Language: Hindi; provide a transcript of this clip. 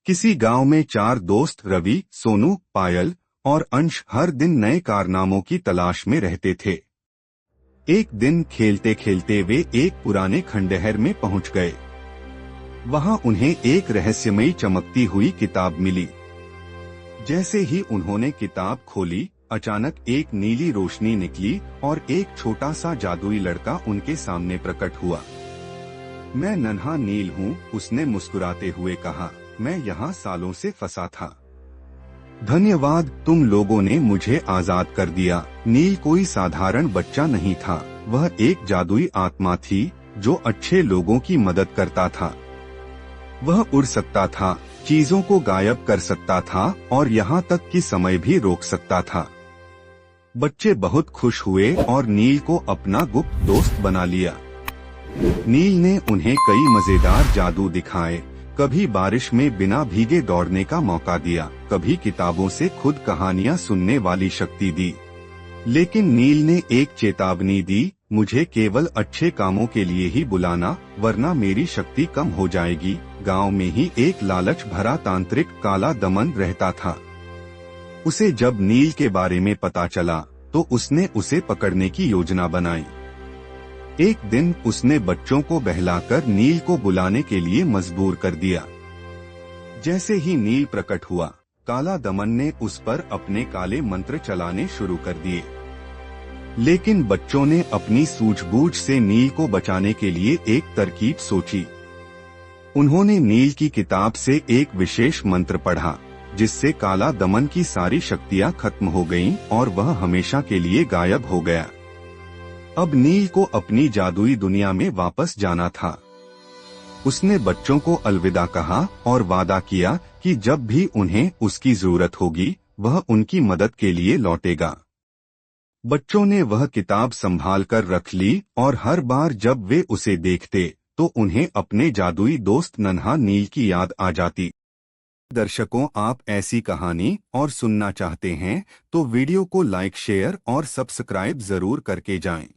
किसी गांव में चार दोस्त रवि, सोनू, पायल और अंश हर दिन नए कारनामों की तलाश में रहते थे। एक दिन खेलते खेलते वे एक पुराने खंडहर में पहुंच गए। वहां उन्हें एक रहस्यमयी चमकती हुई किताब मिली। जैसे ही उन्होंने किताब खोली, अचानक एक नीली रोशनी निकली और एक छोटा सा जादुई लड़का उनके सामने प्रकट हुआ। मैं नन्हा नील हूँ, उसने मुस्कुराते हुए कहा। मैं यहाँ सालों से फंसा था। धन्यवाद, तुम लोगों ने मुझे आजाद कर दिया। नील कोई साधारण बच्चा नहीं था, वह एक जादुई आत्मा थी जो अच्छे लोगों की मदद करता था। वह उड़ सकता था, चीजों को गायब कर सकता था और यहाँ तक कि समय भी रोक सकता था। बच्चे बहुत खुश हुए और नील को अपना गुप्त दोस्त बना लिया। नील ने उन्हें कई मजेदार जादू दिखाए। कभी बारिश में बिना भीगे दौड़ने का मौका दिया, कभी किताबों से खुद कहानियां सुनने वाली शक्ति दी। लेकिन नील ने एक चेतावनी दी, मुझे केवल अच्छे कामों के लिए ही बुलाना, वरना मेरी शक्ति कम हो जाएगी। गांव में ही एक लालच भरा तांत्रिक काला दमन रहता था। उसे जब नील के बारे में पता चला तो उसने उसे पकड़ने की योजना बनाई। एक दिन उसने बच्चों को बहलाकर नील को बुलाने के लिए मजबूर कर दिया। जैसे ही नील प्रकट हुआ, काला दमन ने उस पर अपने काले मंत्र चलाने शुरू कर दिए। लेकिन बच्चों ने अपनी सूझबूझ से नील को बचाने के लिए एक तरकीब सोची। उन्होंने नील की किताब से एक विशेष मंत्र पढ़ा, जिससे काला दमन की सारी शक्तियां खत्म हो गईं और वह हमेशा के लिए गायब हो गया। अब नील को अपनी जादुई दुनिया में वापस जाना था। उसने बच्चों को अलविदा कहा और वादा किया कि जब भी उन्हें उसकी जरूरत होगी, वह उनकी मदद के लिए लौटेगा। बच्चों ने वह किताब संभाल कर रख ली और हर बार जब वे उसे देखते तो उन्हें अपने जादुई दोस्त नन्हा नील की याद आ जाती। दर्शकों, आप ऐसी कहानी और सुनना चाहते हैं तो वीडियो को लाइक, शेयर और सब्सक्राइब जरूर करके जाएं।